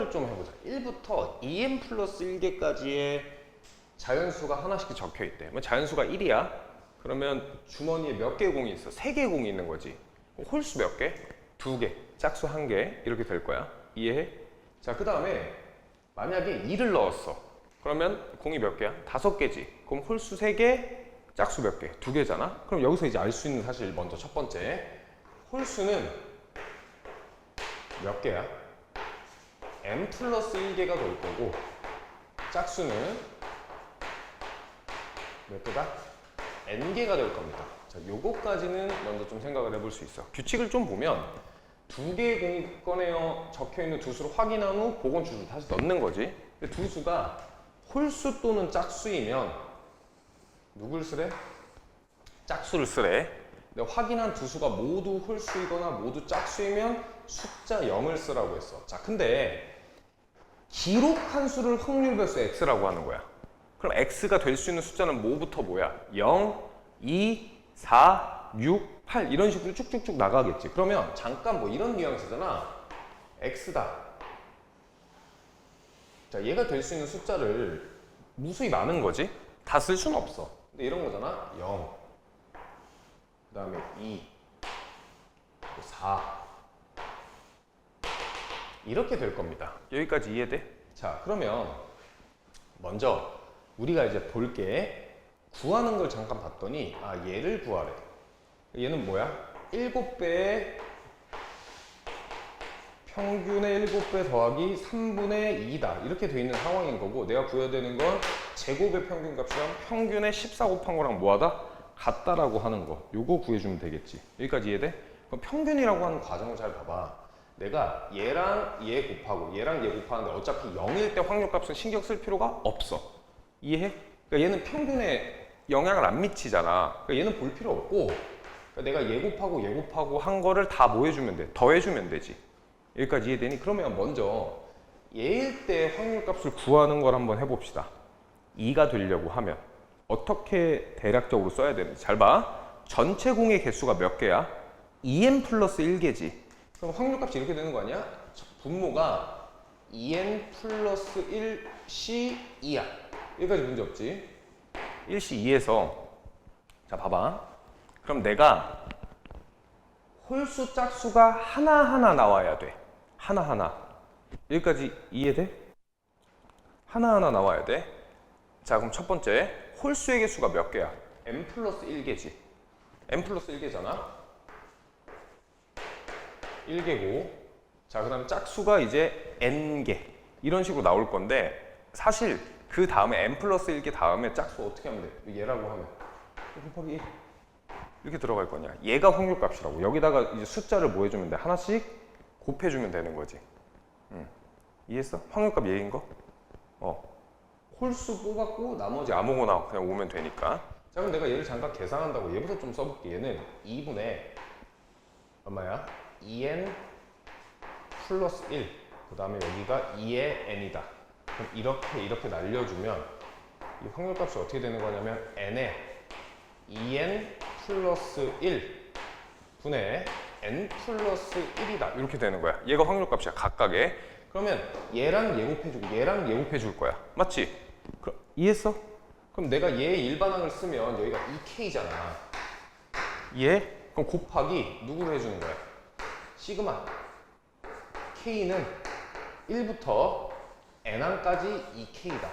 걸 좀 해보자. 1부터 2n 플러스 1개까지의 자연수가 하나씩 적혀 있대. 자연수가 1이야. 그러면 주머니에 몇 개 공이 있어? 3개 공이 있는 거지. 홀수 몇 개? 2개. 짝수 1개. 이렇게 될 거야. 이해해? 자, 그 다음에 만약에 2를 넣었어. 그러면 공이 몇 개야? 5개지. 그럼 홀수 3개, 짝수 몇 개? 2개잖아? 그럼 여기서 이제 알 수 있는 사실 먼저 첫 번째. 홀수는 몇 개야? m 플러스 1개가 될 거고, 짝수는 몇 개다? n개가 될 겁니다. 자, 요거까지는 먼저 좀 생각을 해볼 수 있어. 규칙을 좀 보면 2개의 공이 꺼내어 적혀있는 두 수를 확인한 후 보건 주소를 다시 넣는 거지. 근데 두 수가 홀수 또는 짝수이면 누굴 쓰래? 짝수를 쓰래. 근데 확인한 두 수가 모두 홀수이거나 모두 짝수이면 숫자 0을 쓰라고 했어. 자, 근데 기록한 수를 확률별수 x라고 하는 거야. 그럼 x가 될 수 있는 숫자는 뭐부터 뭐야? 0, 2, 4, 6, 8 이런 식으로 쭉쭉쭉 나가겠지. 그러면 잠깐 뭐 이런 뉘앙스잖아. x다. 자, 얘가 될 수 있는 숫자를 무수히 많은 거지. 다 쓸 수는 없어. 근데 이런 거잖아. 0, 그 다음에 2, 4 이렇게 될 겁니다. 여기까지 이해돼? 자, 그러면 먼저 우리가 이제 볼게. 구하는 걸 잠깐 봤더니 얘를 구하래. 얘는 뭐야? 7배의 평균의 7배 더하기 3분의 2다. 이렇게 돼 있는 상황인 거고, 내가 구해야 되는 건 제곱의 평균값이랑 평균의 14 곱한 거랑 뭐하다? 같다라고 하는 거. 요거 구해주면 되겠지. 여기까지 이해돼? 그럼 평균이라고 하는 과정을 잘 봐봐. 내가 얘랑 얘 곱하고 얘랑 얘 곱하는데 어차피 0일 때 확률값은 신경 쓸 필요가 없어. 이해해? 그러니까 얘는 평균에 영향을 안 미치잖아. 그러니까 얘는 볼 필요 없고, 그러니까 내가 얘 곱하고 한 거를 다 뭐 해주면 돼? 더해주면 되지. 여기까지 이해되니? 그러면 먼저 얘일 때 확률값을 구하는 걸 한번 해봅시다. 2가 되려고 하면 어떻게 대략적으로 써야 되는지 잘 봐. 전체 공의 개수가 몇 개야? 2n 플러스 1개지. 그럼 확률값이 이렇게 되는 거 아니야? 분모가 2n 플러스 1c 2야. 여기까지 문제 없지? 1c 2에서 자, 봐봐. 그럼 내가 홀수 짝수가 하나하나 나와야 돼. 하나하나. 여기까지 이해돼? 하나하나 나와야 돼. 자, 그럼 첫 번째 홀수의 개수가 몇 개야? m 플러스 1개지. m 플러스 1개잖아. 1개고, 자, 그 다음에 짝수가 이제 n개. 이런 식으로 나올 건데, 사실 그 다음에 n 플러스 1개 다음에 짝수 어떻게 하면 돼? 얘라고 하면 곱하기 1 이렇게 들어갈 거냐. 얘가 확률값이라고. 여기다가 이제 숫자를 뭐 해주면 돼? 하나씩 곱해주면 되는 거지. 이해했어? 확률값 얘인 거? 홀수 뽑았고 나머지 아무거나 그냥 오면 되니까. 자, 그럼 내가 얘를 잠깐 계산한다고 얘부터 좀 써볼게. 얘는 2분의 얼마야? 2n 플러스 1. 그 다음에 여기가 2의 n이다. 그럼 이렇게 날려주면 이 확률값이 어떻게 되는 거냐면 n에 2n 플러스 1 분의 n 플러스 1이다. 이렇게 되는 거야. 얘가 확률값이야. 각각의. 그러면 얘랑 얘 곱해주고 얘랑 얘 곱해줄 거야. 맞지? 그럼 이해했어? 그럼 내가 얘의 일반항을 쓰면 여기가 2k잖아. 얘? 그럼 곱하기 누구를 해주는 거야? 시그마. k는 1부터 n항까지 2k다.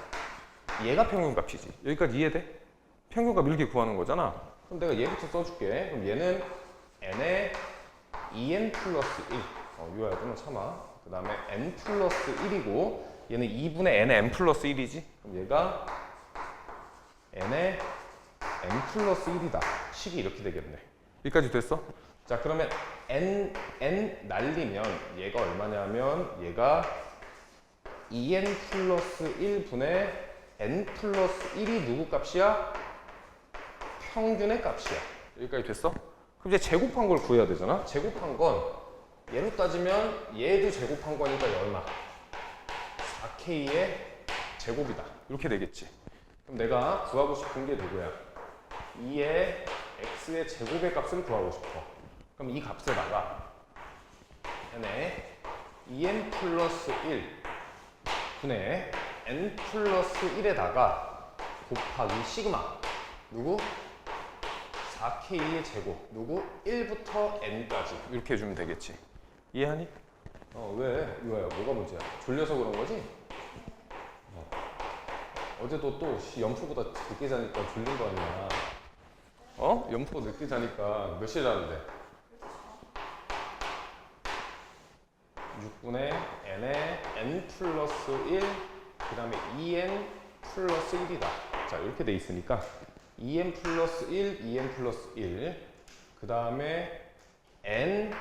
얘가 평균값이지. 여기까지 이해돼? 평균값 이렇게 구하는 거잖아. 그럼 내가 얘부터 써줄게. 그럼 얘는 n에 2n 플러스 1. 이거야 좀 참아. 그 다음에 n 플러스 1이고, 얘는 2분의 n에 n 플러스 1이지. 그럼 얘가 n에 n 플러스 1이다. 식이 이렇게 되겠네. 여기까지 됐어? 자, 그러면 n 날리면 얘가 얼마냐면 얘가 2n 플러스 1분의 n 플러스 1이 누구 값이야? 평균의 값이야. 여기까지 됐어? 그럼 이제 제곱한 걸 구해야 되잖아? 제곱한 건 얘로 따지면 얘도 제곱한 거니까 얼마? 4k의 제곱이다. 이렇게 되겠지. 그럼 내가 구하고 싶은 게 누구야? 2의 x의 제곱의 값을 구하고 싶어. 그럼 이 값에다가 얘네 2n 플러스 1 분의 n 플러스 1에다가 곱하기 시그마 누구? 4k의 제곱 누구? 1부터 n까지 이렇게 해주면 되겠지. 이해하니? 왜? 이거야. 뭐가 문제야? 졸려서 그런 거지? 어제도 또 연프보다 늦게 자니까 졸린 거 아니야. 연프 늦게 자니까 몇 시에 자는데? 6분의 n에 n 플러스 1, 그 다음에 2n 플러스 1이다. 자, 이렇게 돼 있으니까 2n 플러스 1, 2n 플러스 1, 그 다음에 n,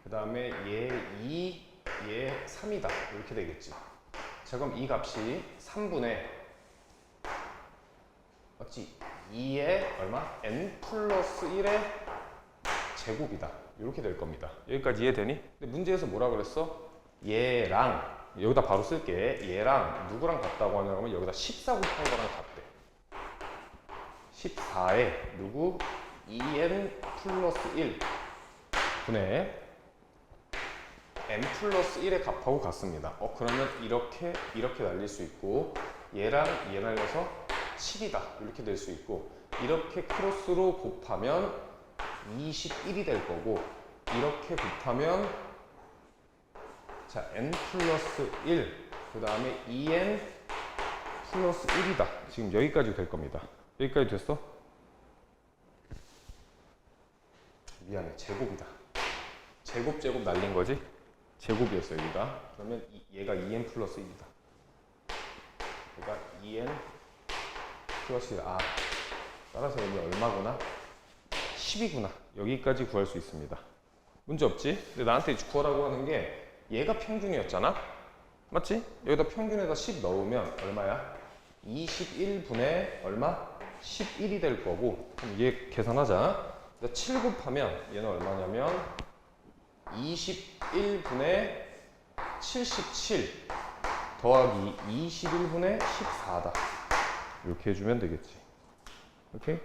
그 다음에 얘 2, 얘 3이다. 이렇게 되겠지. 자, 그럼 이 값이 3분의 맞지? 2의 얼마? n 플러스 1의 제곱이다. 이렇게 될 겁니다. 여기까지 이해되니? 근데 문제에서 뭐라 그랬어? 얘랑 여기다 바로 쓸게. 얘랑 누구랑 같다고 하냐면 여기다 14 곱한 거랑 같대. 14에 누구? 2n 플러스 1 분의 n 플러스 1의 값하고 같습니다. 그러면 이렇게 날릴 수 있고 얘랑 얘 날려서 7이다. 이렇게 될 수 있고 이렇게 크로스로 곱하면 21이 될 거고 이렇게 곱하면 자 n 플러스 1 그 다음에 2n 플러스 1이다. 지금 여기까지 될 겁니다. 여기까지 됐어? 미안해. 제곱이다. 제곱 날린 거지? 제곱이었어 여기가. 그러면 얘가 2n 플러스 1이다. 얘가 2n 플러스 1. 따라서 여기 얼마구나? 10이구나. 여기까지 구할 수 있습니다. 문제 없지? 근데 나한테 구하라고 하는 게 얘가 평균이었잖아? 맞지? 여기다 평균에다 10 넣으면 얼마야? 21분의 얼마? 11이 될 거고 그럼 얘 계산하자. 7 곱하면 얘는 얼마냐면 21분의 77 더하기 21분의 14다. 이렇게 해주면 되겠지. 오케이?